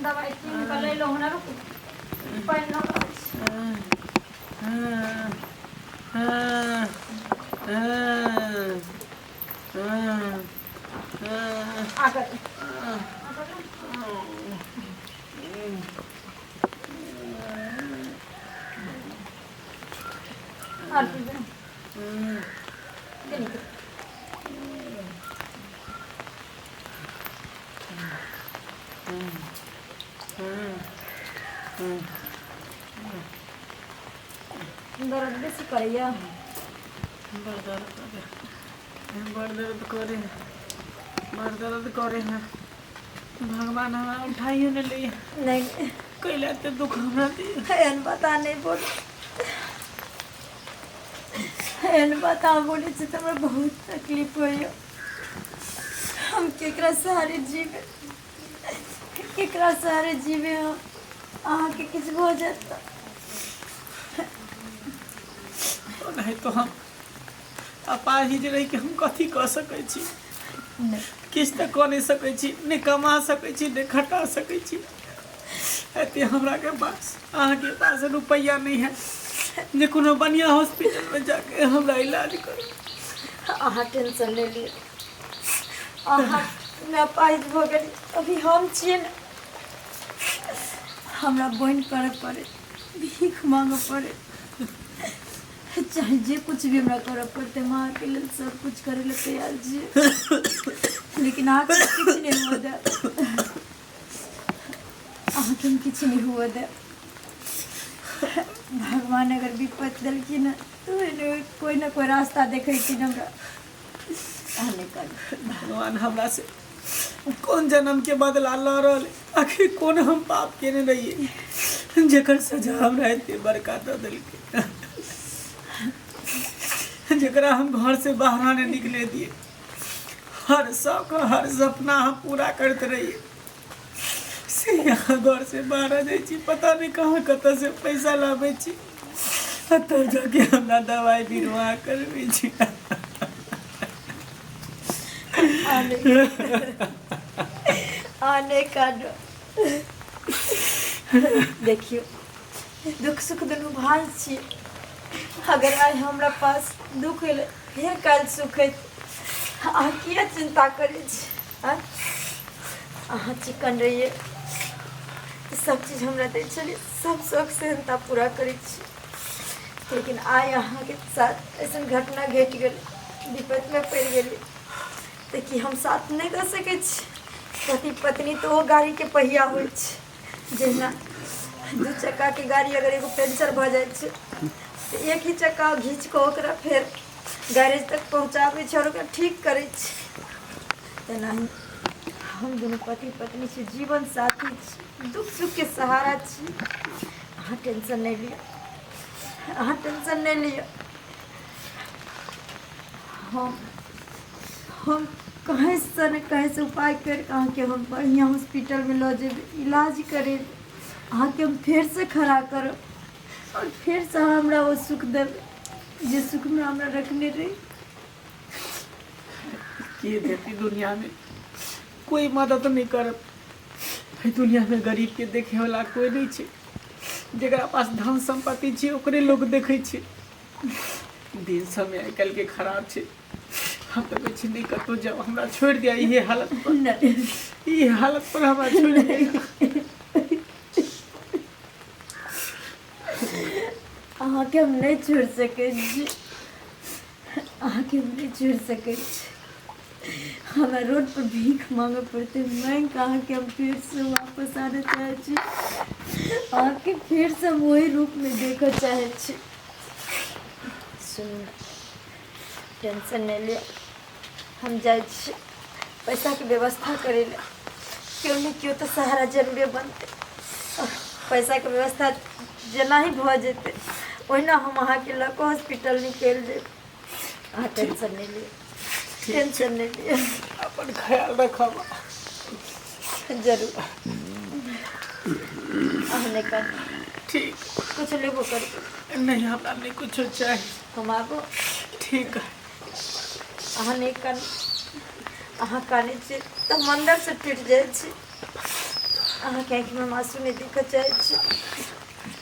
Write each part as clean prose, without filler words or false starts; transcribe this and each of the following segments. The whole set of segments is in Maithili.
दवाई किन के ले लो ना रुक पानी ना आकर दर्द बेसी करैया बड़ दर्द करे ना भगवान हमारा उठाइए न लिए नहीं कैला ते दुख हमरा दिए एन बता नहीं बोल एन बता बोले से तो बहुत तकलीफ होयो हम केकरा सहारे जीवे हम अहाँ के किछ हो जाता नहीं तो हम अपाहिज रही कि हम कथी कह सकै छी किछ तऽ कऽ नहीं सकै छी नहीं कमा सकै छी नहीं खटा सकै छी एते हमरा के पास अहाँ के पास रुपया नहीं है जे कोनो बढ़िया हॉस्पिटल में जाके हमरा इलाज करू अहाँ टेंशन ले लिए अहाँ मैं अपाहिज हो गई अभी हम छिए न हमरा बहन करे पड़े भीख मांगे पड़े चाहे जे कुछ भी हमरा करे पड़ते माँ के लिए सब कुछ करे ले तैयार जी लेकिन आगे कुछ नहीं हुआ दे आगे कुछ नहीं हुआ दे भगवान अगर विपत दिलखिन न तो कोई ना कोई रास्ता देखैखिन हमरा आने कर भगवान हमरा से कौन जन्म के बदला ल रहल आखिर कौन हम पाप केने रहिए जेकर सजा हमरा एते बड़का दऽ देलकै जरा हम घर से बाहर नहीं निकले दिए हर शौक हर सपना हम पूरा करते रहिए से यहाँ घर से बाहर जाए पता नहीं कहाँ कत से पैसा लाबे तब जाके हमरा दवाई बीरवा करबे आने का देखियो दुख सुख दुनू भाल छी अगर आज हमरा पास दुख है फिर कल सुख है अहाँ किया चिंता करे अहाँ चिकन रहिए सब चीज हमरा दे चलिए सब शौक से हम पूरा करे लेकिन आइ अहाँ के साथ ऐसा घटना घट गई विपत में पड़ गई तो कि हम साथ नहीं दे सके पति पत्नी तो वो गाड़ी के पहिया हो जहिना दू चक्का के गाड़ी अगर एगो पंचर भ जाए तो एक ही चक्का घींच के ओकरा फिर गैरेज तक पहुँचाबे और ठीक करे नहीं हम दोनों पति पत्नी से जीवन साथी दुख सुख के सहारा अहाँ टेंशन नहीं लिया अहाँ टेंशन नहीं लिया हम कहीं से न कहीं से उपाय कर अहाँ के हम बढ़िया हॉस्पिटल में लो जेबे इलाज करे अहाँ के हम फिर से खड़ा करो और फिर से हमरा वो सुख देवे जे सुख में हमरा रखने रही के देती दुनिया में कोई मदद नहीं कर दुनिया में गरीब के देखे वाला कोई नहीं छे जरा पास धन संपत्ति छे ओकरे लोग देखे छे दिन समय आइ काल्हि के खराब छे हम तो कहै नहीं कतो जाओ हमरा छोड़ दिया ये हालत पर हमरा छोड़ दिया अहाँ के हम नहीं छोड़ सके अहाँ के हम नहीं छोड़ सके हमें रोड पर भीख मांगे पड़ते मैं कहाँ के हम फिर से वापस आना चाहे अहाँ के फिर से वही रूप में देखा चाहे सुन टेंशन नहीं लिया हम जाए पैसा के व्यवस्था करे क्यों नहीं क्यों तो सहारा जरूर बनते पैसा के व्यवस्था जना ही भ जेते ओहिना हम अहाँ के लक हॉस्पिटल निकल जाए अहाँ टेंशन नहीं लिए टेंशन नहीं लिए अपन ख्याल रखब जरूर अहने कर ठीक कुछ लेबो कर नहीं हमरा नहीं कुछ चाहिए हम आबो ठीक है अहने कर अहाँ काने से तो मंदिर से टूट जाए अहाँके आँखिमे आँसू नहि देखऽ चाहै छी।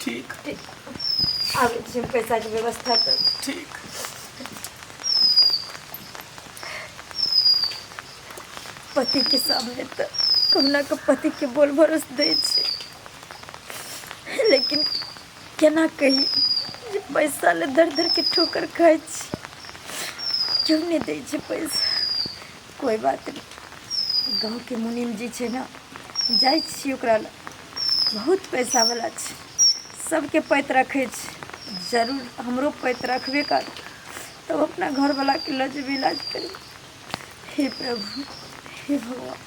ठीक ठीक, आबै छी, हम पैसाके व्यवस्था कर। ठीक। पतिके सामने तऽ कहुना कऽ पतिके बोल भरोस दै छी, लेकिन केना कही जे पैसा ले दर दर के ठोकर खाइ छी, क्यों नहीं दै छै पैसा। कोई बात नहीं, गाँव के मुनीम जी छै ना, जाइ छी ओकरा लग, बहुत पैसा वाला छै, सबके पैत रखे छै, जरूर हमरो पैत रखबे कर, तब अपना घर वाला के लज भी इलाज करी। हे प्रभु, हे भगवान,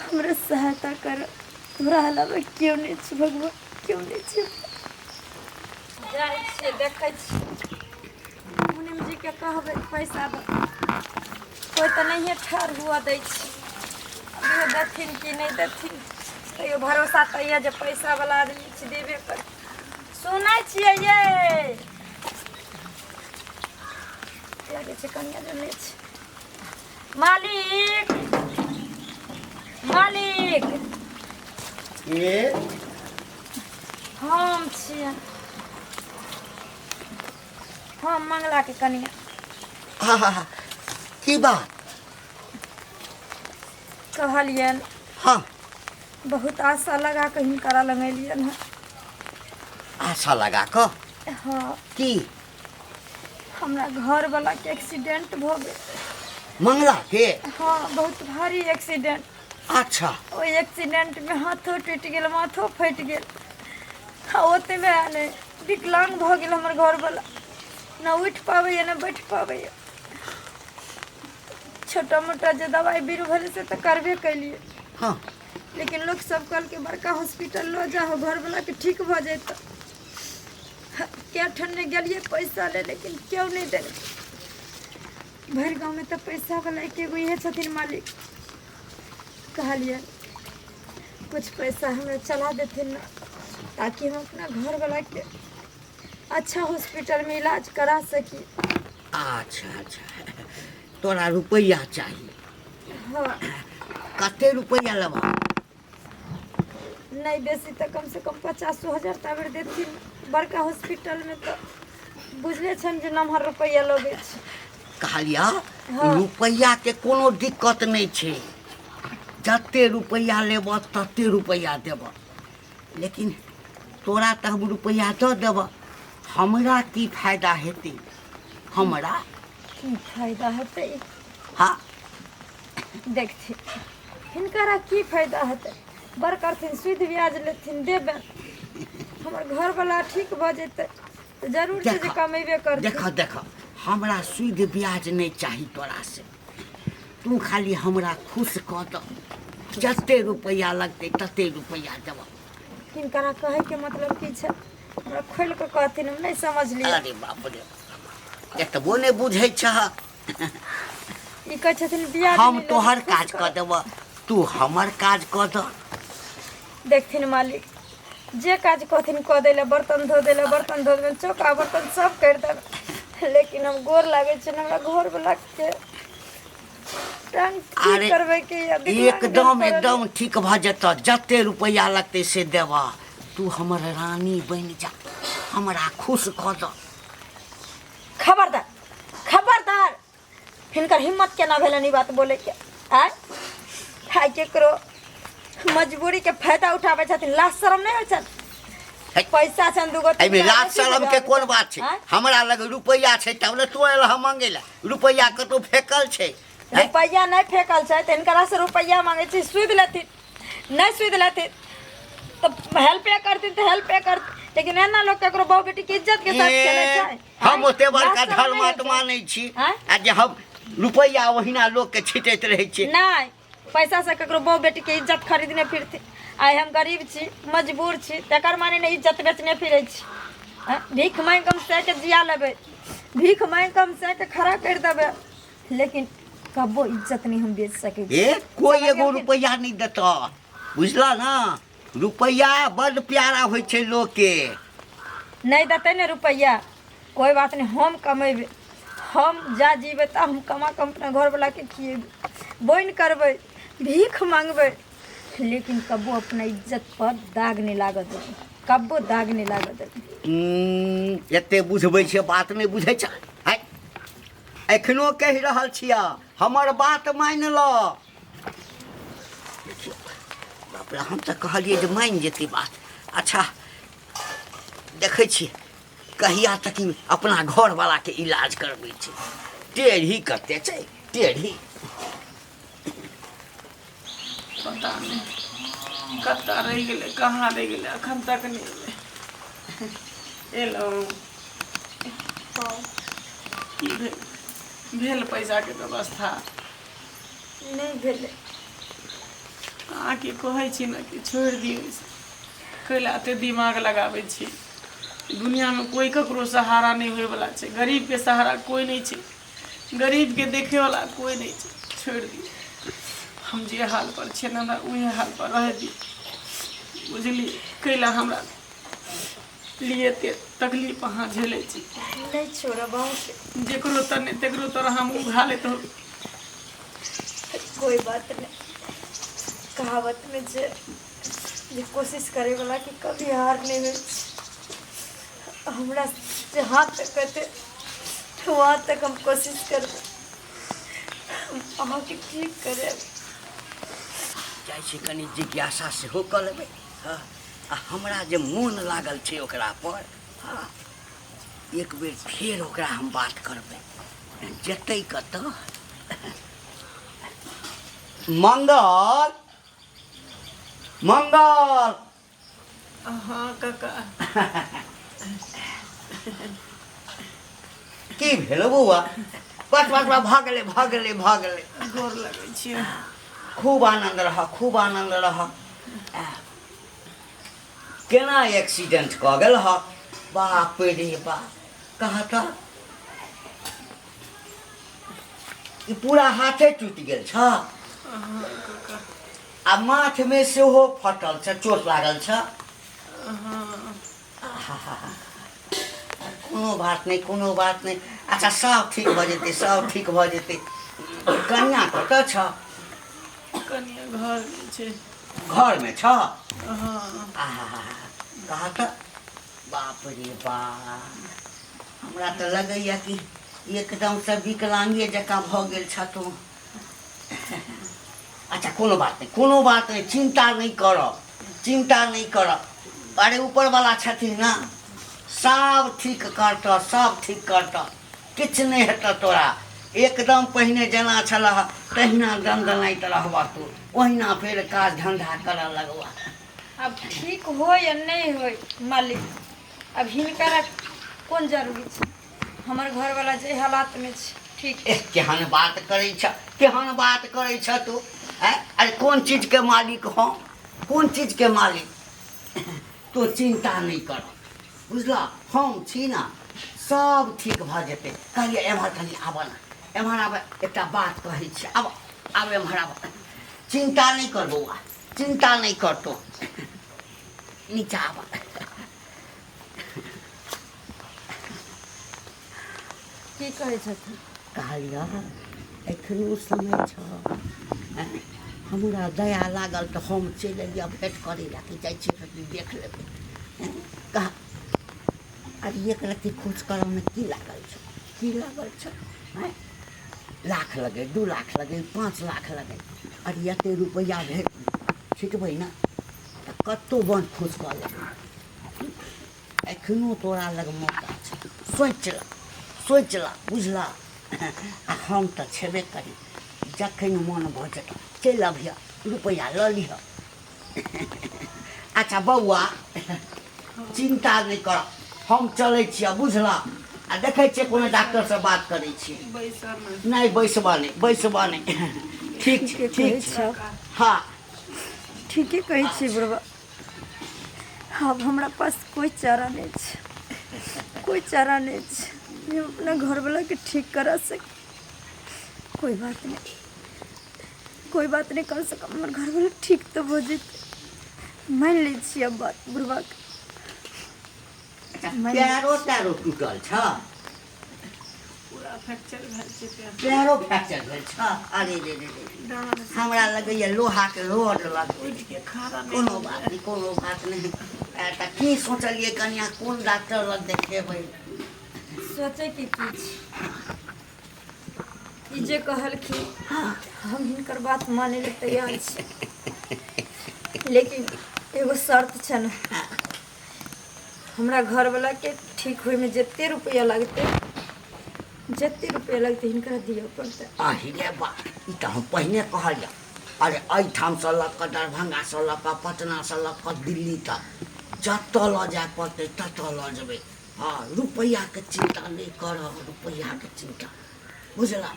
हमरा सहायता कर, तोरा अलावा क्यों नहीं छै भगवान, क्यों नहीं छै। जाइ छियै, देखै छी, मुनीम जी के कहबै पैसा दो, कोई तो नहीं ठाढ़ हुआ दै छी, अभी देथिन कि नहीं देथिन, तैयो भरोसा तो ये जे पैसा वाला आदमी छै, देबे कर। सुनै छियै ये लागे छै कनिया जमे छै। मालिक, मालिक, के हम छियै, हम मंगला के कनिया। हाँ की बात? कहलियन हाँ, बहुत आशा लगा के हिनकरा लगेलियन है। आशा लगा कऽ हाँ, की हमरा घर वाला के एक्सीडेंट भ गेल। मंगला के? हाँ, बहुत भारी एक्सीडेंट। अच्छा, ओहि एक्सीडेंट में हाथों टूट गेल, माथो फट गेल, ओते में नहीं विकलांग भ गेल हमर घर वाला, न उठ पाबैया न बैठ पाबैया। छोटा मोटा जो दवाई बीरू भले से तो करबे कैलिए, हाँ, लेकिन लोग सब कल के बड़का हॉस्पिटल लो जाओ, घर वाला के ठीक भ जाए। क्या ठंडे गलिए पैसा ले, लेकिन क्यों नहीं दे। भर गाँव में तो पैसा वाला के गो इहे छथिन मालिक। कहलिए कुछ पैसा हमें चला देते ना, ताकि हम अपना घर वाला के अच्छा हॉस्पिटल में इलाज करा सकी। अच्छा अच्छा, तोरा रुपया चाहिए? हाँ, कते रुपया लेबा? नहीं बेसी तो कम से कम 50,000 तब देथिन। बड़का हॉस्पिटल में तो बुझले छन जे नमहर रुपया लगे छै। कहलिया हाँ। रुपया के कोनो दिक्कत नहीं छै, जते रुपया लेब तते रुपया देब, लेकिन तोरा तो हम रुपया दऽ देब, हमरा की फायदा हेतै? हमरा की फायदा हेतै? हाँ, देखथिन हिनकरा की फायदा हेतै, बड़ करथिन, सूद ब्याज लेथिन, देबे, हमर घर वाला ठीक भ जेतै तो जरूर से जे कमेबे करथिन। देख देख, हमरा सूद ब्याज नहीं चाही तोरा से, तू खाली हमरा खुश कऽ दऽ, जते रुपया लगतै तते रुपया देब। हिनकरा कहे के मतलब की छै, हमरा खोल के कहथिन, हम नहीं समझलिए। अरे बाप रे, एतबो नहीं बुझै छह। ई कहै छथिन ब्याज हम नहीं तोहर लेबै, काज खुश कऽ देब, तू हमर काज कऽ दऽ। देखथिन मालिक, जे काज कहथिन कऽ दै, बर्तन धो दै, बर्तन धो देबै, चौका बर्तन सब कर देबै, लेकिन हम गोर लागे छै हमरा घर वाला के टांग ठीक अरे करबै के या विकलांग एकदम करबै। एकदम ठीक भऽ जेतऽ, जते रुपया लगतै से देब, तू हमर रानी बनि जा, हमरा खुश कऽ दऽ। खबरदार, खबरदार, हिनकर हिम्मत केना भेलन ई बात बोले के? आय खाय केकरो मजबूरी के फायदा उठाबै छथिन, लाज शरम नहीं होइ छन? है। पैसा छन दूगो, एहिमे लाज शरम के कोन बात छै? आँय? हमरा लग रुपया छै तब ने तू एलह मंगै लए, रुपया कतौ फेकल छै? हैं? रुपया नहीं फेकल छै, तो हिनकरा से रुपया मांगे छी, सूद लेथिन, नहीं सूद लेथिन तो हेल्पे करथिन, तो हेल्पे करथिन, लेकिन एना लोग केकरो बहू बेटी के इज्जत के साथ खेले छै। हम ओते बड़का लाज शरम नहीं होइ धर्मात्मा छै? नहीं छी आँय? आ जे हम रुपया ओहिना लोग के छिटैत रहै छै। नहीं, पैसा से केकरो बहू बेटी के इज्जत खरीदने फिरथिन। आइ हम गरीब छी, मजबूर छी, तेकर माने नहीं इज्जत बेचने फिरे छी। भीख मांग कम से के जिया लेबै, भीख मांग कम से के खड़ा कर देबै, लेकिन कबो इज्जत नहीं हम बेच सके छी। ए कोई एगो रुपया नहीं देता, बुझला ना? रुपया बड़ प्यारा होइ छै लोग के। नहीं देते ने रुपया, कोई बात नहीं, हम कमेबे, हम जा जीवे तो हम कमा कम अपना घर वाला के खिएबे, बोन करबै, भीख मांगबै, लेकिन कबो अपना इज्जत पर दाग नहीं लागत देबे, कबो दाग नहीं लागत देबे। एते बुझबै छै बात नहि बुझै छ। है एखनो कहि रहल छिया हमर बात मानि ल। देखियौ बाप रे, हम तऽ कहलियै जे मानि जेतै बात। अच्छा देखै छियै कहिया तक ई अपना घरवलाके इलाज करबै छै। टेढ़ी कते छै टेढ़ी। पता नहीं कत्ता रह गए, कहाँ रह गए, अखन तक नहीं एलो। की भेल पैसा के व्यवस्था? नहीं भेले। आके कहै छी ने कि छोड़ि दियौ, कैला एते दिमाग लगाबै छी। दुनिया में कोई ककरो सहारा नहीं होए वाला छै। गरीब के सहारा कोई नहीं छै, गरीब के देखे वाला कोई नहीं छै। छोड़ दियौ, हम जे हाल पर छे ना हमरा उहे हाल पर रह दी। बुझली कैला हमरा लिए ते तकलीफ अहाँ झेले छी। नहीं छोड़ब अहाँके। जेकरो तने तेकरो तरह हम उघा लेत हो। कोई बात नहीं। कहावत में जे कोशिश करे वाला की कभी हार नहीं होइ छै। हमरा जहाँ तक कहते वहाँ तक हम कोशिश करब अहाँके ठीक करे। जाइ छै कनि जिज्ञासा सेहो कऽ लेबै। हाँ, आ हमरा जे मोन लागल छै ओकरा पर, हाँ, एक बेर फेर ओकरा हम बात करबै। जेतै कतऽ? मंगल मंगल। हाँ काका। की भेल बौआ? बस बस बस, भऽ गेलै भऽ गेलै भऽ गेलै। गोर लगै छियै। खूब आनंद रह, खूब आनंद रह। केना एक्सीडेंट कऽ गेल ह? बाप रे बाप, कहा तऽ ई पूरा हाथे टूटि गेल छ। हाँ काका। आ माथ में सेहो फटल छ, चोट लागल छ। हाँ कोनो बात नहीं कोनो बात नहीं। अच्छा सब ठीक भऽ जेतै, सब ठीक भऽ जेतै। कन्या कतऽ छ? कनिया घर में छै। घर में छ? हाँ कहा तऽ बाप रे बाप, हमरा तऽ लगैया कि एकदम से विकलांगे जकाँ भऽ गेल छ तू। अच्छा कोनो बात नहीं कोनो बात नहीं, चिंता नहीं करब चिंता नहीं करब। अरे ऊपर वाला छथिन ना, सब ठीक करतऽ सब ठीक करतऽ। किछु नहीं हेतऽ तोरा। एकदम पहिने जेना छलह तहिना दनदनाइत रहबह तू, ओहिना फेर काज धंधा करऽ लगबह। अब ठीक हो या नहीं हो मालिक, अब हिनकर कोन जरूरी छै। हमर घर वाला जे हालात में छै ठीक। केहन बात करै छ, केहन बात करै छ तू? है अरे कोन चीज के मालिक हो, कोन चीज के मालिक? तू चिंता नहीं कर, बुझला हम छी ना, सब ठीक भऽ जेतै। कहलिए एम्हर कनि आबऽ ना, एम्हर आबऽ, एकटा बात कहै छी। आब आब एम्हर आबऽ। चिंता नहीं कर बौआ, चिंता नहीं कर तू। नीचा आबऽ। की कहै छथिन? कहलिया एखनो समय छ। हमरा दया लागल तऽ हम चलि एलियै भेँट करै लए कि जाइ छी तऽ देख लेबै। कह अरे एक रत्ती खोज करऽमे की लागल छ, की लागल छ? लाख लगे, 2 लाख लगे, 5 लाख लगे, अरे एते रुपैआ भेट छिटबै ना तऽ कतौ बन खोज कऽ लेबै। एखनो तोरा लग मौका छै, सोचि ला बुझला। आ हम तऽ छेबे करी, जखन मोन भऽ जेतऽ चलि अबिह, रुपैआ लऽ लिह। अच्छा बौआ चिंता नहीं कर, हम चलै छियै बुझला। आ देखै छियै कोनो डॉक्टर से बात करै छियै। नहीं बैसबऽ नहीं बैसबऽ नहीं। ठीक छै ठीक छै। हाँ ठीके कहै छी बुढ़बा। अब हमरा पास कोई चारा नहीं छै, कोई चारा नहीं छै। हम अपना घर वाला के ठीक करा सके। कोई बात नहीं, कोई बात नहीं कर सकब। हमर घर वाला ठीक तो हो जेतै, मान लै छी अब बात बुढ़बा के। पैरो टूटल छ? पूरा फ्रैक्चर भेल छै पैर। पैरो फ्रैक्चर भेल छ। अरे रे रे रे, हमरा लगैया लोहा के रोड लग। उठ के खड़ा नहीं कोनो बात नहीं, कोनो बात नहीं। त की सोचलिए कनिया कोन डॉक्टर लग देखेबै? सोचे की चीज ई जे कहलखिन हम हिनकर बात माने ले तैयार छी, लेकिन एगो शर्त छै न, हमरा घरवाला के ठीक होय में जते रुपया लगते हिनकरा दिअ पड़तै। अहिरे बा, ई त हम पहिने कहलिए। अरे एहिठाम से लऽ कऽ दरभंगा से लऽ कऽ पटना से लऽ कऽ दिल्ली तक जतऽ लऽ जाय पड़तै ततऽ लऽ जेबै। हाँ, रुपैया के चिंता नहीं करब, रुपैया के चिंता, बुझला?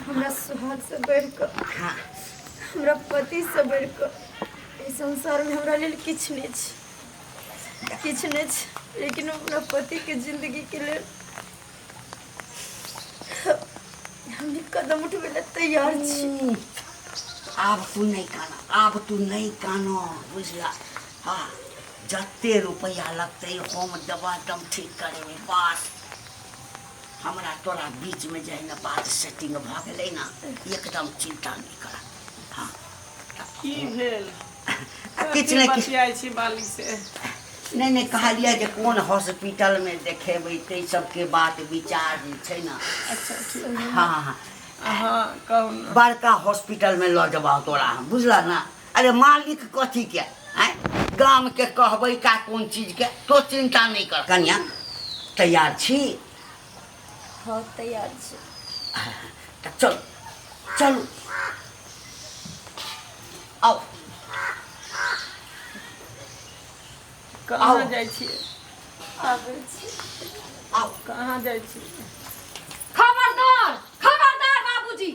हमरा सुहाग से बढ़ कऽ, हाँ, हमरा पति से बढ़ कऽ इस संसार में हमरा लेल किछु नहीं छै, लेकिन अपना पति के जिंदगी के लिए हम कदम उठबै ले तैयार छी। आब तू नहीं कानो, बुझला? हाँ, जते रुपया लगते हम देबा एकदम ठीक करेबै। बस हमरा तोरा बीच में जाए ना बात सेटिंग भऽ गेलै ना, एकदम चिंता नहीं कर। हाँ, की भेल? किछु नहीं, बतियाइ छी बाली से। नहीं कहलिए जे कोन हॉस्पिटल में देखेबै, तै सबके बात विचार छै ना। अच्छा ठीक। हाँ, कहू न। बड़का हॉस्पिटल में लऽ जबाओ तोरा हम, बुझला ना? अरे मालिक कथी के गाम के कहबै का कोन चीज के, तो चिंता नहीं कर। कन्या तैयार छी? हाँ तैयार छी। चल चलू, आओ। कहाँ जाइ छियै? आबै छी। आओ, कहाँ जाइ छियै? खबरदार बाबूजी,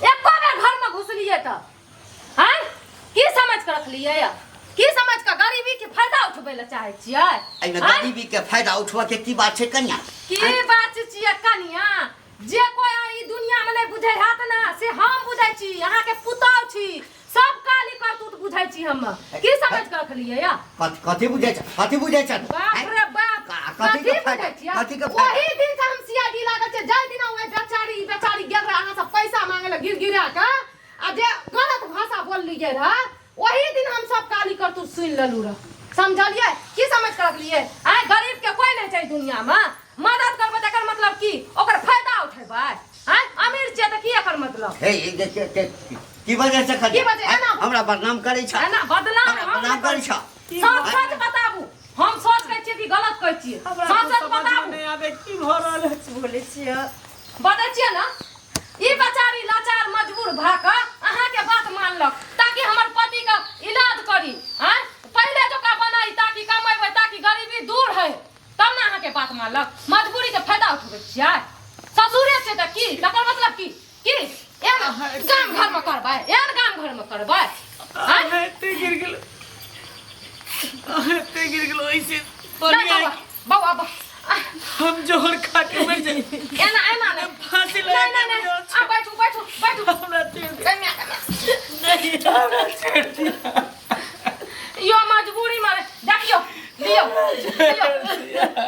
एको बेर घर में घुसलिए त हैं की समझ के रखलिए या? की समझ के गरीबी के फायदा उठबै ले चाहे छियै? एहिमे गरीबी के फायदा उठबऽ के की बात छै कन्या? की बात छियै कनिया? जे कोई ई दुनिया में नहीं बुझै हाथ ना, से हम बुझै छी। अहाँ के पुतौह छी, सब काली करतूत बुझै छी हम। की समझ के रखलिए या? कथी बुझै छ? कथी बुझै छ? बाप रे बाप, कथी के फायदा? बुझै छियै? कथी के फायदा? वही दिन से हम सीआईडी लागल छै, जाय दिन ओए बेचारी गेल रहे अहाँ सब पैसा मांगे ले गिरगिरा के, आ जे गलत भाषा बोललिए रहे, वही दिन हम सब काली करतूत सुन लेलू रह। समझलिए? की समझ के रखलिए? आय गरीब के कोई नहीं छै दुनिया में। मदद करबै तकर मतलब की? ओकर फायदा उठेबै? हैं अमीर छै त की एकर मतलब? हे की वजह से की वजह? एना हमरा बदनाम करै छ? एना बदनाम बदनाम करै छ? सच बताबू। हम सोच कहै छियै कि गलत कहै छियै? सच बताबू। नहीं आबे की भऽ रहल है? बोले छियै बता छियै ना, ई बेचारी लाचार मजबूर भऽ कऽ अहाँ के बात मानलक ताकि हमर पति का इलाज करी। हैं पहले जोका बनाई ताकि कमेबै, ताकि गरीबी दूर है, तब ना अहाँ के बात मानलक। मजबूरी के फायदा उठबै छियै? ससुरे छै त की? तकर मतलब की? एहन गाम घर में करबै? एहन गाम घर में करबै? एते गिर गेलो ऐसे बाबा हम जोहर खा के मर जाए। एना नहीं फांसी लगा के नहीं जाओ। बैठू हमरा छोड़ दे। कन्या नहीं, हमरा छोड़ दिया। यो मजबूरी में देखियो, लियो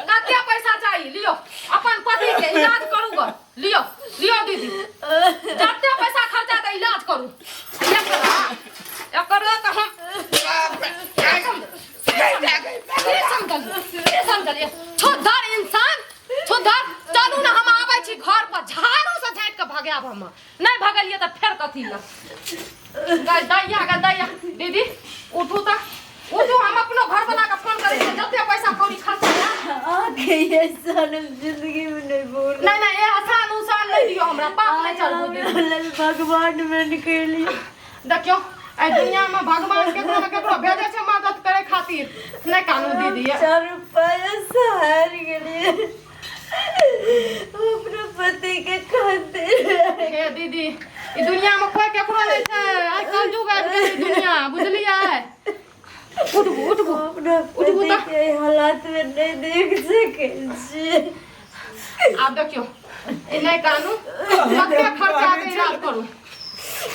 कते पैसा चाहिए? लियो अपन पति के इलाज करू ग। लियो दीदी, जते पैसा खर्चा त इलाज करू। एकरा त हम समझलिए? छोधर इंसान, छोधर। चलू ना हम आबै छी घर पर, झाड़ू से झाँट के भगाब हम। नहीं भगलिए त फेर कथी ल? दैया दीदी उठू त उठू। हम अपनो घर वाला के फोन करे छी, जते पैसा कौड़ी खर्चा है आगे ये साल जिंदगी में नहीं बोल। नहीं ये आसान उसान नहीं दियो हमरा, पाप नहीं चलबो दीदी। भगवान में निकली देखियो ए दुनिया में भगवान केकरो भेजे छै मदद करे खातिर। नहीं कानू दीदी 4 रुपया सहार गेलिए अपने पति के खातिर। हे दीदी, ई दुनिया में कोई केकरो नहीं छै। आई कलयुग आबि गेलै दुनिया, बुझलियै? उठबू अपना पति के हालात में नहीं देख सके छी। आब देखियो ई नहीं कानू, कते खर्चा के इलाज करू।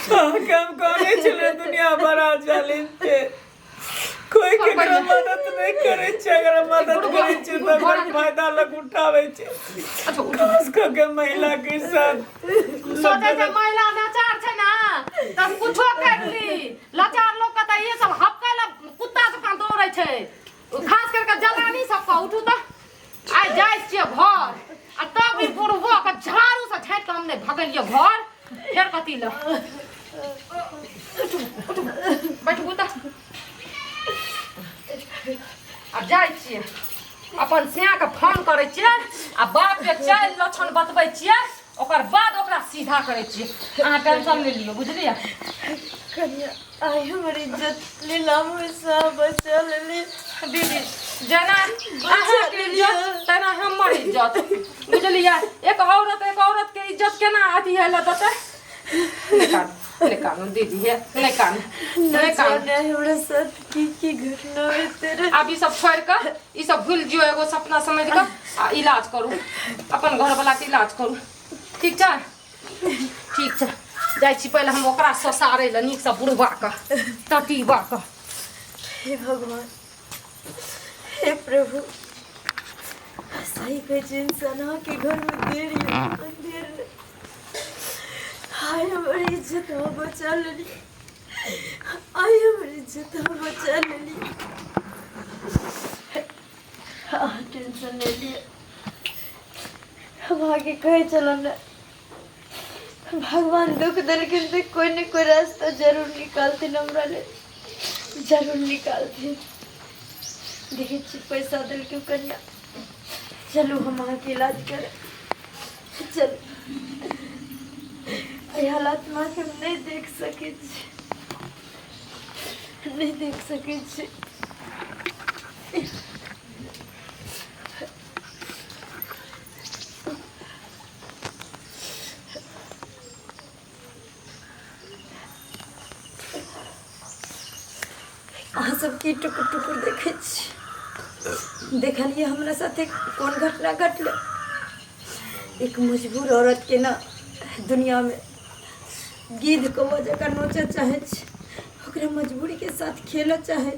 काम करे चले दुनिया बड़ा जालिम पे, कोई केकरो मदद नहीं करे छे, अगर मदद करे छे तो अगर फायदा लग उठावे छे। अच्छा खास करके महिला के साथ सोचे छे महिला लाचार छे ना त कुछो कर ली। लाचार लोग का त ये सब हपकाला कुत्ता जकां दौड़े छे, खास करके जवानी सब का उठू त आइ जाय छिए घर आ तब भी बुढ़बो के झाड़ू से छाट के हमने भगलिए घर। फेर कथी ल बैठू त आ जाय छिए अपन सिया के फोन करे छिए आ बाप के चाल लक्षण बतबै छिए, ओकर बाद ओकरा सीधा करे छिए। अहाँ टेंशन ले लियो, बुझलिए? कन्या आई हमारी इज्जत नीलाम में सब बचल ले। दीदी जना अहाँ के इज्जत तना हमर इज्जत, बुझलिए? एक औरत के इज्जत केना अथी हैला दते? निकाल दीदी है, निकाल हमरा साथ की घटना है तेरे। अब ई सब छोड़ के ई सब भूल जियो, एगो सपना समझ के आ इलाज करू, अपन घर वाला के इलाज करू, ठीक छै? ठीक छै, जाय छी पहले हम ओकरा ससारे ल नीक से बुढ़वा के तटीबा के। हे भगवान, हे प्रभु, सही कहे इंसान के घर में देर अंधेर हाय हमारी इज्जत हो बचा लेली, आई हमारी इज्जत हो बचा लेली। टेंशन ले लिया, हम आगे कहे चलो ना, भगवान दुख देलखिन तो कोई न कोई रास्ता जरूर निकालते, हमरा ले जरूर निकालते। देखिए पैसा दिल क्यों कन्या, चलो हम वहाँ के इलाज करें। चलो ये हालात माँ के हम नहीं देख सके, नहीं देख सके। अहाँ सबके टुकुर टुकुर देखे देखलिए हमरा साथे कौन घटना घटल। एक मजबूर औरत के ना दुनिया में गिद्ध कौवा जका नोचे चाहे, ओकरा मजबूरी के साथ खेल चाहे,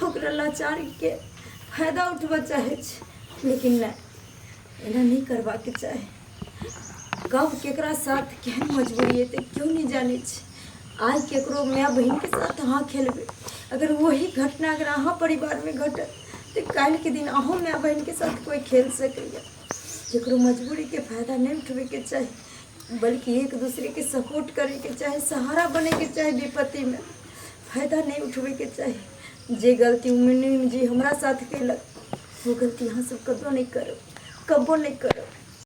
ओकरा लाचारी के फायदा उठवा चाहे, लेकिन नहीं, एना नहीं करवा के चाहे। कब केकरा साथ केहन मजबूरी है क्यों नहीं जाने। आज केकरो माय बहन के साथ अहाँ खेलबे, अगर वही घटना अगर अहाँ परिवार में घटल तो कल के दिन अहों माय बहन के साथ कोई खेल सकैया। जकरो मजबूरी के फायदा नहीं उठवे के चाहे, बल्कि एक दूसरे के सपोर्ट करे के चाहे, सहारा बने के चाहे, विपत्ति में फायदा नहीं उठवे के चाहे। जे गलती उम्मीद जी हमरा साथ कैलक वो गलती यहाँ सब कबो नहीं करो, कबो नहीं करो।